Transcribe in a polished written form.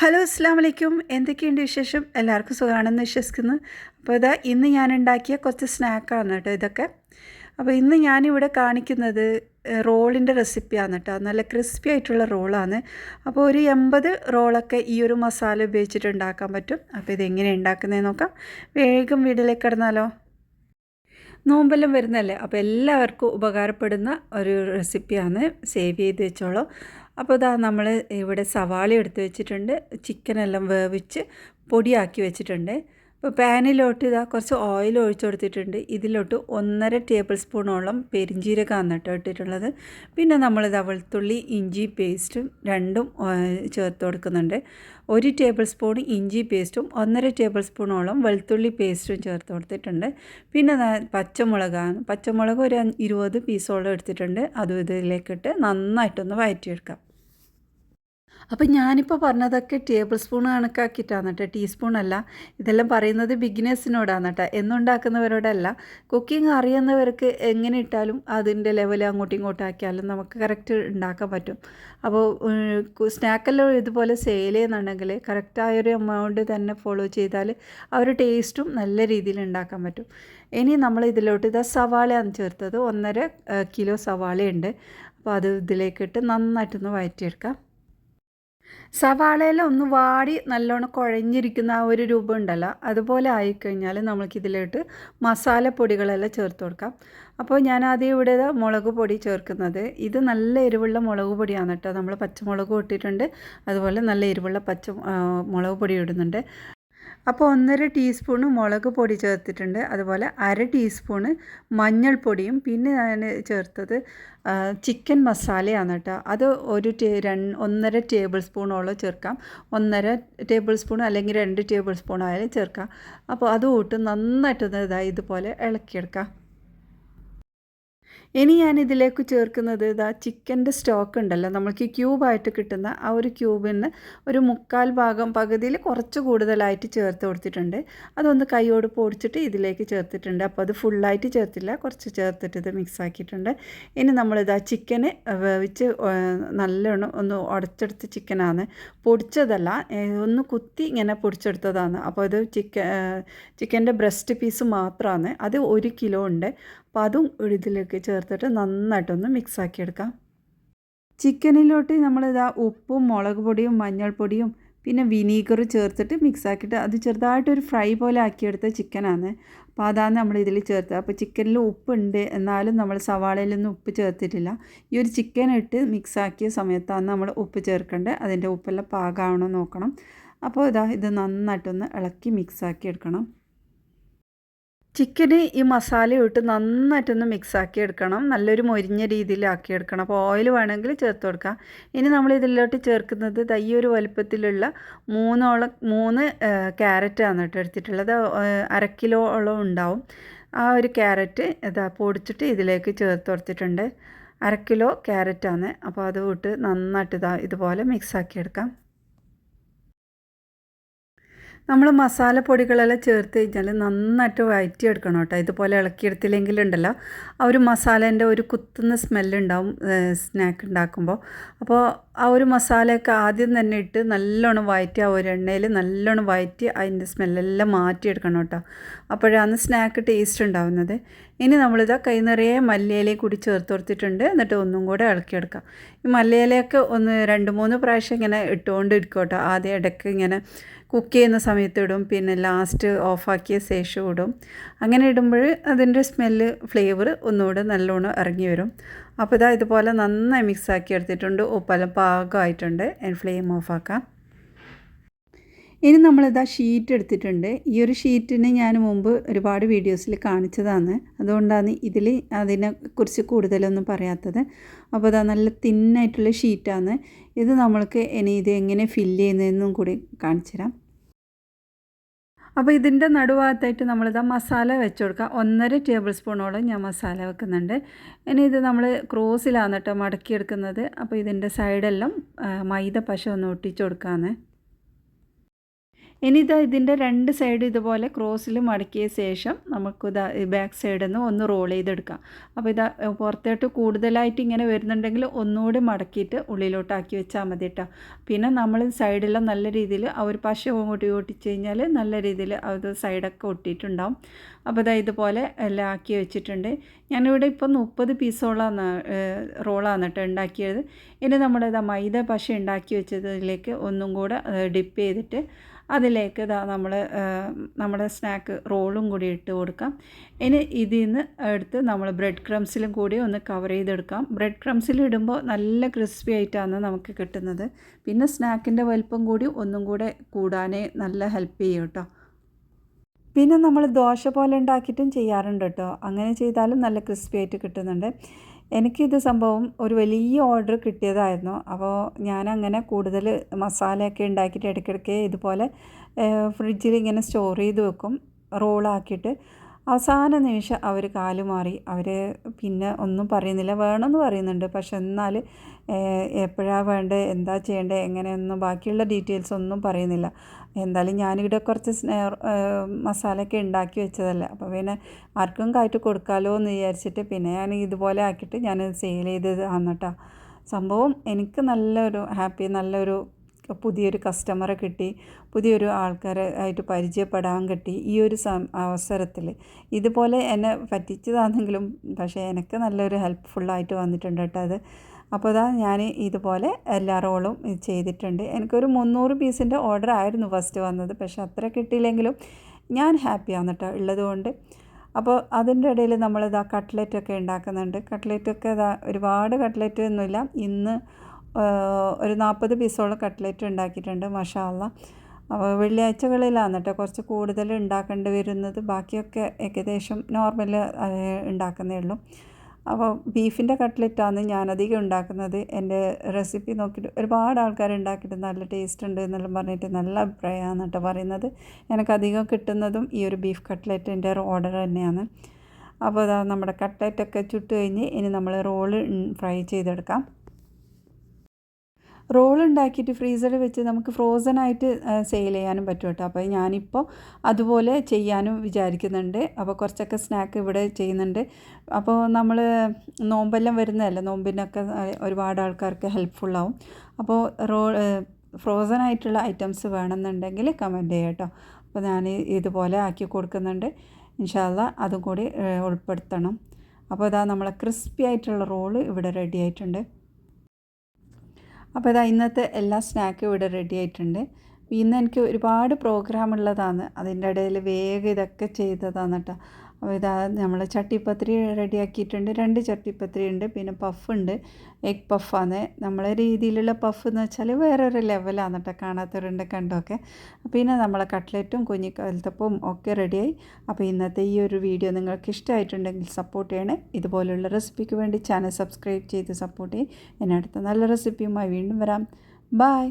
Hello അസ്സാം വലൈക്കും. എന്തൊക്കെയുണ്ട് വിശേഷം? എല്ലാവർക്കും സുഖമാണെന്ന് വിശ്വസിക്കുന്നു. അപ്പോൾ ഇന്ന് ഞാൻ ഉണ്ടാക്കിയ കുറച്ച് സ്നാക്കാണ് കേട്ടോ ഇതൊക്കെ. അപ്പോൾ ഇന്ന് ഞാനിവിടെ കാണിക്കുന്നത് റോളിൻ്റെ റെസിപ്പിയാണ് കേട്ടോ. നല്ല ക്രിസ്പി ആയിട്ടുള്ള റോളാണ്. അപ്പോൾ ഒരു 80 റോളൊക്കെ ഈ ഒരു മസാല ഉപയോഗിച്ചിട്ട് ഉണ്ടാക്കാൻ പറ്റും. അപ്പോൾ ഇതെങ്ങനെ ഉണ്ടാക്കുന്നതെന്ന് നോക്കാം. വേഗം വീട്ടിലേക്ക് കിടന്നാലോ. നോമ്പെല്ലാം വരുന്നതല്ലേ, അപ്പോൾ എല്ലാവർക്കും ഉപകാരപ്പെടുന്ന ഒരു റെസിപ്പിയാണ്. സേവ് ചെയ്ത് വെച്ചോളൂ. അപ്പോൾ നമ്മൾ ഇവിടെ സവാള എടുത്ത് വെച്ചിട്ടുണ്ട്. ചിക്കനെല്ലാം വേവിച്ച് പൊടിയാക്കി വെച്ചിട്ടുണ്ട്. അപ്പോൾ പാനിലോട്ട് കുറച്ച് ഓയിൽ ഒഴിച്ചു കൊടുത്തിട്ടുണ്ട്. ഇതിലോട്ട് 1.5 ടേബിൾ സ്പൂണോളം പെരിഞ്ജീരകമാണ് കേട്ടോ ഇട്ടിട്ടുള്ളത്. പിന്നെ വെളുത്തുള്ളി ഇഞ്ചി പേസ്റ്റും രണ്ടും ചേർത്ത് കൊടുക്കുന്നുണ്ട്. 1 ടേബിൾ സ്പൂൺ ഇഞ്ചി പേസ്റ്റും 1.5 ടേബിൾ സ്പൂണോളം വെളുത്തുള്ളി പേസ്റ്റും ചേർത്ത് കൊടുത്തിട്ടുണ്ട്. പിന്നെ പച്ചമുളക് ഒരു 20 പീസോളം എടുത്തിട്ടുണ്ട്. അതും ഇതിലേക്കിട്ട് നന്നായിട്ടൊന്ന് വഴറ്റിയെടുക്കാം. അപ്പോൾ ഞാനിപ്പോൾ പറഞ്ഞതൊക്കെ ടേബിൾ സ്പൂൺ കണക്കാക്കിയിട്ടാണ് കേട്ടോ, ടീസ്പൂണല്ല. ഇതെല്ലാം പറയുന്നത് ബിഗിനേഴ്സിനോടാണ് കേട്ടോ, എന്നുണ്ടാക്കുന്നവരോടല്ല. കുക്കിംഗ് അറിയുന്നവർക്ക് എങ്ങനെ ഇട്ടാലും അതിൻ്റെ ലെവൽ അങ്ങോട്ടും ഇങ്ങോട്ടും ആക്കിയാലും നമുക്ക് കറക്റ്റ് ഉണ്ടാക്കാൻ പറ്റും. അപ്പോൾ സ്നാക്കെല്ലാം ഇതുപോലെ സെയിൽ ചെയ്യുന്നുണ്ടെങ്കിൽ കറക്റ്റായൊരു എമൗണ്ട് തന്നെ ഫോളോ ചെയ്താൽ ആ ഒരു ടേസ്റ്റും നല്ല രീതിയിൽ ഉണ്ടാക്കാൻ പറ്റും. ഇനി നമ്മൾ ഇതിലോട്ട് സവാളയാണ് ചേർത്തത്. 1.5 കിലോ സവാളയുണ്ട്. അപ്പോൾ അത് ഇതിലേക്കിട്ട് നന്നായിട്ടൊന്ന് വഴറ്റിയെടുക്കാം. സവാളയിൽ ഒന്ന് വാടി നല്ലോണം കുഴഞ്ഞിരിക്കുന്ന ആ ഒരു രൂപം ഉണ്ടല്ലോ, അതുപോലെ ആയിക്കഴിഞ്ഞാൽ നമുക്കിതിലോട്ട് മസാലപ്പൊടികളെല്ലാം ചേർത്ത് കൊടുക്കാം. അപ്പോൾ ഞാൻ ആദ്യം ഇവിടെ മുളക് പൊടി ചേർക്കുന്നത്. ഇത് നല്ല എരിവുള്ള മുളക് പൊടിയാണ് കേട്ടോ. നമ്മൾ പച്ചമുളക് ഇട്ടിട്ടുണ്ട്, അതുപോലെ നല്ല എരിവുള്ള മുളക് പൊടി ഇടുന്നുണ്ട്. അപ്പോൾ 1.5 ടീസ്പൂണ് മുളക് പൊടി ചേർത്തിട്ടുണ്ട്. അതുപോലെ 1/2 ടീസ്പൂണ് മഞ്ഞൾപ്പൊടിയും പിന്നെ ഞാൻ ചേർത്തത് ചിക്കൻ മസാലയാണ് കേട്ടോ. അത് 1.5 ടേബിൾ സ്പൂണോളം ചേർക്കാം. 1.5 ടേബിൾ സ്പൂൺ അല്ലെങ്കിൽ 2 ടേബിൾ സ്പൂൺ ആയാലും ചേർക്കാം. അപ്പോൾ അതുകൂട്ട് നന്നായിട്ടൊന്ന് ഇതുപോലെ ഇളക്കിയെടുക്കാം. ഇനി ഞാനിതിലേക്ക് ചേർക്കുന്നത് ചിക്കൻ്റെ സ്റ്റോക്ക് ഉണ്ടല്ലോ, നമ്മൾക്ക് ക്യൂബായിട്ട് കിട്ടുന്ന ആ ഒരു ക്യൂബിന് ഒരു 1/4 ഭാഗം പകുതിയിൽ കുറച്ച് കൂടുതലായിട്ട് ചേർത്ത് കൊടുത്തിട്ടുണ്ട്. അതൊന്ന് കൈയോട് പൊടിച്ചിട്ട് ഇതിലേക്ക് ചേർത്തിട്ടുണ്ട്. അപ്പോൾ അത് ഫുള്ളായിട്ട് ചേർത്തില്ല, കുറച്ച് ചേർത്തിട്ട് ഇത് മിക്സ് ആക്കിയിട്ടുണ്ട്. ഇനി ചിക്കന് വേവിച്ച് നല്ലോണം ഒന്ന് ഉടച്ചെടുത്ത ചിക്കനാണ്, പൊടിച്ചതല്ല, ഒന്ന് കുത്തി ഇങ്ങനെ പൊടിച്ചെടുത്തതാണ്. അപ്പോൾ അത് ചിക്കൻ്റെ ബ്രസ്റ്റ് പീസ് മാത്രമാണ്. അത് 1 കിലോ ഉണ്ട്. അപ്പോൾ അതും ഇതിലേക്ക് ചേർത്തിട്ട് നന്നായിട്ടൊന്ന് മിക്സാക്കിയെടുക്കാം. ചിക്കനിലോട്ട് ഉപ്പും മുളക് പൊടിയും മഞ്ഞൾപ്പൊടിയും പിന്നെ വിനീഗർ ചേർത്തിട്ട് മിക്സാക്കിയിട്ട് അത് ചെറുതായിട്ടൊരു ഫ്രൈ പോലെ ആക്കിയെടുത്ത ചിക്കനാണ്. അപ്പോൾ അതാണ് നമ്മൾ ഇതിൽ ചേർത്തത്. അപ്പോൾ ചിക്കനിൽ ഉപ്പുണ്ട്, എന്നാലും നമ്മൾ സവാളയിലൊന്നും ഉപ്പ് ചേർത്തിട്ടില്ല. ഈ ഒരു ചിക്കൻ ഇട്ട് മിക്സാക്കിയ സമയത്താണ് നമ്മൾ ഉപ്പ് ചേർക്കേണ്ടത്. അതിൻ്റെ ഉപ്പെല്ലാം പാകമാണോ നോക്കണം. അപ്പോൾ ഇത് നന്നായിട്ടൊന്ന് ഇളക്കി മിക്സാക്കി എടുക്കണം. ചിക്കന് ഈ മസാല ഇട്ട് നന്നായിട്ടൊന്ന് മിക്സാക്കി എടുക്കണം. നല്ലൊരു മൊരിഞ്ഞ രീതിയിലാക്കി എടുക്കണം. അപ്പോൾ ഓയിൽ വേണമെങ്കിൽ ചേർത്ത് കൊടുക്കാം. ഇനി നമ്മൾ ഇതിലോട്ട് ചേർക്കുന്നത് ഈ ഒരു വലുപ്പത്തിലുള്ള 3 ക്യാരറ്റാണ് കേട്ടോ എടുത്തിട്ടുള്ളത്. 1/2 കിലോളം ഉണ്ടാവും. ആ ഒരു ക്യാരറ്റ് പൊടിച്ചിട്ട് ഇതിലേക്ക് ചേർത്ത് കൊടുത്തിട്ടുണ്ട്. 1/2 കിലോ ക്യാരറ്റാണ്. അപ്പോൾ അത് ഇട്ട് നന്നായിട്ട് ഇതുപോലെ മിക്സാക്കി എടുക്കാം. നമ്മൾ മസാലപ്പൊടികളെല്ലാം ചേർത്ത് കഴിഞ്ഞാൽ നന്നായിട്ട് വഴറ്റിയെടുക്കണം കേട്ടോ. ഇതുപോലെ ഇളക്കിയെടുത്തില്ലെങ്കിലുണ്ടല്ലോ ആ ഒരു മസാലേൻ്റെ ഒരു കുത്തുന്ന സ്മെല്ലുണ്ടാവും സ്നാക്ക് ഉണ്ടാക്കുമ്പോൾ. അപ്പോൾ ആ ഒരു മസാലയൊക്കെ ആദ്യം തന്നെ ഇട്ട് നല്ലോണം വഴറ്റി ആ ഒരു എണ്ണയിൽ നല്ലോണം വഴറ്റി അതിൻ്റെ സ്മെല്ലെല്ലാം മാറ്റിയെടുക്കണം കേട്ടോ. അപ്പോഴാണ് സ്നാക്ക് ടേസ്റ്റ് ഉണ്ടാവുന്നത്. ഇനി കൈ നിറയെ മല്ലിയിലയും കൂടി ചേർത്ത് കൊടുത്തിട്ടുണ്ട്. എന്നിട്ട് ഒന്നും കൂടെ ഇളക്കിയെടുക്കാം. ഈ മല്ലിയിലയൊക്കെ ഒന്ന് 2-3 പ്രാവശ്യം ഇങ്ങനെ ഇട്ടുകൊണ്ടിരിക്കും കേട്ടോ. ആദ്യം ഇടയ്ക്ക് ഇങ്ങനെ കുക്ക് ചെയ്യുന്ന സമയത്ത് ഇടും, പിന്നെ ലാസ്റ്റ് ഓഫാക്കിയ ശേഷം ഇടും. അങ്ങനെ ഇടുമ്പോൾ അതിൻ്റെ സ്മെല്ല് ഫ്ലേവർ ഒന്നുകൂടെ നല്ലോണം ഇറങ്ങി വരും. അപ്പോൾ ഇതുപോലെ നന്നായി മിക്സാക്കി എടുത്തിട്ടുണ്ട്. ഉപ്പെല്ലാം പാകമായിട്ടുണ്ട്. ഫ്ലെയിം ഓഫാക്കാം. ഇനി ഷീറ്റ് എടുത്തിട്ടുണ്ട്. ഈ ഒരു ഷീറ്റിന് ഞാൻ മുമ്പ് ഒരുപാട് വീഡിയോസിൽ കാണിച്ചതാണ്, അതുകൊണ്ടാണ് ഇതിൽ അതിനെക്കുറിച്ച് കൂടുതലൊന്നും പറയാത്തത്. അപ്പോൾ നല്ല തിന്നായിട്ടുള്ള ഷീറ്റാണ് ഇത്. നമ്മൾക്ക് ഇനി ഇത് എങ്ങനെ ഫില്ല് ചെയ്യുന്നതെന്നും കൂടി കാണിച്ചു തരാം. അപ്പോൾ ഇതിൻ്റെ നടുഭാഗത്തായിട്ട് മസാല വെച്ച് കൊടുക്കാം. 1.5 ടേബിൾ സ്പൂണോളം ഞാൻ മസാല വെക്കുന്നുണ്ട്. ഇനി ഇത് നമ്മൾ ക്രോസിലാണ് കേട്ടോ മടക്കിയെടുക്കുന്നത്. അപ്പോൾ ഇതിൻ്റെ സൈഡെല്ലാം മൈദ പശ ഒന്ന് ഒട്ടിച്ച് കൊടുക്കാമെന്ന്. ഇനി ഇതിൻ്റെ 2 സൈഡ് ഇതുപോലെ ക്രോസിൽ മടക്കിയ ശേഷം നമുക്ക് ബാക്ക് സൈഡിൽ നിന്ന് ഒന്ന് റോൾ ചെയ്തെടുക്കാം. അപ്പോൾ പുറത്തോട്ട് കൂടുതലായിട്ട് ഇങ്ങനെ വരുന്നുണ്ടെങ്കിൽ ഒന്നുകൂടി മടക്കിയിട്ട് ഉള്ളിലോട്ടാക്കി വെച്ചാൽ മതി കേട്ടോ. പിന്നെ നമ്മൾ സൈഡിലെ നല്ല രീതിയിൽ ആ ഒരു പശ അങ്ങോട്ട് ഒട്ടിച്ച് കഴിഞ്ഞാൽ നല്ല രീതിയിൽ അത് സൈഡൊക്കെ ഒട്ടിയിട്ടുണ്ടാവും. അപ്പോൾ ഇതുപോലെ എല്ലാം ആക്കി വെച്ചിട്ടുണ്ട്. ഞാനിവിടെ ഇപ്പോൾ 30 പീസോളം റോളാണ് കേട്ടോ ഉണ്ടാക്കിയത്. ഇനി നമ്മുടെ മൈദ പശ ഉണ്ടാക്കി വെച്ചതിലേക്ക് ഒന്നും കൂടെ ഡിപ്പ് ചെയ്തിട്ട് അതിലേക്ക് നമ്മുടെ സ്നാക്ക് റോളും കൂടി ഇട്ട് കൊടുക്കാം. ഇനി ഇതിൽ നിന്ന് എടുത്ത് നമ്മൾ ബ്രെഡ് ക്രംസിലും കൂടി ഒന്ന് കവർ ചെയ്തെടുക്കാം. ബ്രെഡ് ക്രംസിൽ ഇടുമ്പോൾ നല്ല ക്രിസ്പി ആയിട്ടാണ് നമുക്ക് കിട്ടുന്നത്. പിന്നെ സ്നാക്കിൻ്റെ വലിപ്പം കൂടി ഒന്നും കൂടെ കൂടാനേ നല്ല ഹെൽപ്പ് ചെയ്യും കേട്ടോ. പിന്നെ നമ്മൾ ദോശ പോലെ ഉണ്ടാക്കിയിട്ടും ചെയ്യാറുണ്ട് കേട്ടോ. അങ്ങനെ ചെയ്താലും നല്ല ക്രിസ്പി ആയിട്ട് കിട്ടുന്നുണ്ട്. എനിക്കിത് സംഭവം ഒരു വലിയ ഓർഡർ കിട്ടിയതായിരുന്നു. അപ്പോൾ ഞാനങ്ങനെ കൂടുതൽ മസാലയൊക്കെ ഉണ്ടാക്കിയിട്ട് ഇടയ്ക്കിടയ്ക്ക് ഇതുപോലെ ഫ്രിഡ്ജിൽ ഇങ്ങനെ സ്റ്റോർ ചെയ്ത് വെക്കും റോളാക്കിയിട്ട്. അവസാന നിമിഷം അവർ കാലുമാറി. അവർ പിന്നെ ഒന്നും പറയുന്നില്ല. വേണമെന്ന് പറയുന്നുണ്ട്, പക്ഷെ എന്നാൽ എപ്പോഴാണ് വേണ്ടത്, എന്താ ചെയ്യേണ്ടത്, എങ്ങനെയൊന്നും ബാക്കിയുള്ള ഡീറ്റെയിൽസ് ഒന്നും പറയുന്നില്ല. എന്തായാലും ഞാനിവിടെ കുറച്ച് മസാലയൊക്കെ ഉണ്ടാക്കി വെച്ചതല്ലേ, അപ്പോൾ പിന്നെ ആർക്കും കായിട്ട് കൊടുക്കാമല്ലോ എന്ന് വിചാരിച്ചിട്ട് പിന്നെ ഞാൻ ഇതുപോലെ ആക്കിയിട്ട് ഞാൻ സെയിൽ ചെയ്തതാണ് കേട്ടോ. സംഭവം എനിക്ക് നല്ലൊരു ഹാപ്പി, നല്ലൊരു പുതിയൊരു കസ്റ്റമറെ കിട്ടി, പുതിയൊരു ആൾക്കാരെ ആയിട്ട് പരിചയപ്പെടാൻ കിട്ടി ഈ ഒരു അവസരത്തിൽ. ഇതുപോലെ എന്നെ പറ്റിച്ചതാണെങ്കിലും പക്ഷേ എനിക്ക് നല്ലൊരു ഹെൽപ്ഫുള്ളായിട്ട് വന്നിട്ടുണ്ട് കേട്ടോ അത്. അപ്പോൾ ഞാൻ ഇതുപോലെ എല്ലാ റോളും ചെയ്തിട്ടുണ്ട്. എനിക്കൊരു 300 പീസിൻ്റെ ഓർഡർ ആയിരുന്നു ഫസ്റ്റ് വന്നത്, പക്ഷേ അത്ര കിട്ടിയില്ലെങ്കിലും ഞാൻ ഹാപ്പിയാണ് കേട്ടോ ഉള്ളതുകൊണ്ട്. അപ്പോൾ അതിൻ്റെ ഇടയിൽ കട്ട്ലറ്റൊക്കെ ഉണ്ടാക്കുന്നുണ്ട്. കട്ട്ലറ്റൊക്കെ ഒരുപാട് കട്ട്ലറ്റ് ഒന്നുമില്ല, ഇന്ന് ഒരു 40 പീസോളം കട്ട്ലറ്റ് ഉണ്ടാക്കിയിട്ടുണ്ട്. മാഷാ അല്ലാ. അപ്പോൾ വെള്ളിയാഴ്ചകളിലാണ് കേട്ടോ കുറച്ച് കൂടുതൽ ഉണ്ടാക്കേണ്ടി വരുന്നത്. ബാക്കിയൊക്കെ ഏകദേശം നോർമൽ ഉണ്ടാക്കുന്നേ ഉള്ളൂ. അപ്പോൾ ബീഫിൻ്റെ കട്ട്ലറ്റാണ് ഞാനധികം ഉണ്ടാക്കുന്നത്. എൻ്റെ റെസിപ്പി നോക്കിയിട്ട് ഒരുപാട് ആൾക്കാർ ഉണ്ടാക്കിയിട്ട് നല്ല ടേസ്റ്റ് ഉണ്ട് എന്നെല്ലാം പറഞ്ഞിട്ട് നല്ല അഭിപ്രായമാണ് കേട്ടോ പറയുന്നത്. എനിക്കധികം കിട്ടുന്നതും ഈ ഒരു ബീഫ് കട്ട്ലറ്റിൻ്റെ ഓർഡർ തന്നെയാണ്. അപ്പോൾ നമ്മുടെ കട്ട്ലറ്റൊക്കെ ചുട്ട് കഴിഞ്ഞ് ഇനി നമ്മൾ റോള് ഫ്രൈ ചെയ്തെടുക്കാം. റോൾ ഉണ്ടാക്കിയിട്ട് ഫ്രീസറിൽ വെച്ച് നമുക്ക് ഫ്രോസണായിട്ട് സെയിൽ ചെയ്യാനും പറ്റും കേട്ടോ. അപ്പോൾ ഞാനിപ്പോൾ അതുപോലെ ചെയ്യാനും വിചാരിക്കുന്നുണ്ട്. അപ്പോൾ കുറച്ചൊക്കെ സ്നാക്ക് ഇവിടെ ചെയ്യുന്നുണ്ട്. അപ്പോൾ നമ്മൾ നോമ്പെല്ലാം വരുന്നതല്ലേ, നോമ്പിനൊക്കെ ഒരുപാട് ആൾക്കാർക്ക് ഹെൽപ്ഫുള്ളാവും. അപ്പോൾ ഫ്രോസണായിട്ടുള്ള ഐറ്റംസ് വേണമെന്നുണ്ടെങ്കിൽ കമൻറ്റ് ചെയ്യാം കേട്ടോ. അപ്പോൾ ഞാൻ ഇതുപോലെ ആക്കി കൊടുക്കുന്നുണ്ട്. ഇൻഷാ അല്ലാ അതും കൂടി ഉൾപ്പെടുത്തണം. അപ്പോൾ നമ്മളെ ക്രിസ്പി ആയിട്ടുള്ള റോള് ഇവിടെ റെഡി ആയിട്ടുണ്ട്. അപ്പോൾ ഇന്നത്തെ എല്ലാ സ്നാക്കും ഇവിടെ റെഡി ആയിട്ടുണ്ട്. ഇന്ന് എനിക്ക് ഒരുപാട് പ്രോഗ്രാം ഉള്ളതാണ്, അതിൻ്റെ ഇടയിൽ വേഗം ഇതൊക്കെ ചെയ്തതാണ് കേട്ടോ. അപ്പോൾ നമ്മൾ ചട്ടിപ്പത്തിരി റെഡിയാക്കിയിട്ടുണ്ട്. 2 ചട്ടിപ്പത്തിരി ഉണ്ട്, പിന്നെ പഫുണ്ട്, എഗ് പഫാണ്. നമ്മളെ രീതിയിലുള്ള പഫ് എന്ന് വെച്ചാൽ വേറൊരു ലെവലാണ് കേട്ടോ, കാണാത്തവരുണ്ട് കണ്ടൊക്കെ. പിന്നെ നമ്മളെ കട്ട്ലറ്റും കുഞ്ഞിക്കലത്തപ്പവും ഒക്കെ റെഡിയായി. അപ്പോൾ ഇന്നത്തെ ഈ ഒരു വീഡിയോ നിങ്ങൾക്ക് ഇഷ്ടമായിട്ടുണ്ടെങ്കിൽ സപ്പോർട്ട് ചെയ്യണേ. ഇതുപോലുള്ള റെസിപ്പിക്ക് വേണ്ടി ചാനൽ സബ്സ്ക്രൈബ് ചെയ്ത് സപ്പോർട്ട് ചെയ്യും. എന്നെ അടുത്ത നല്ല റെസിപ്പിയുമായി വീണ്ടും വരാം. ബൈ.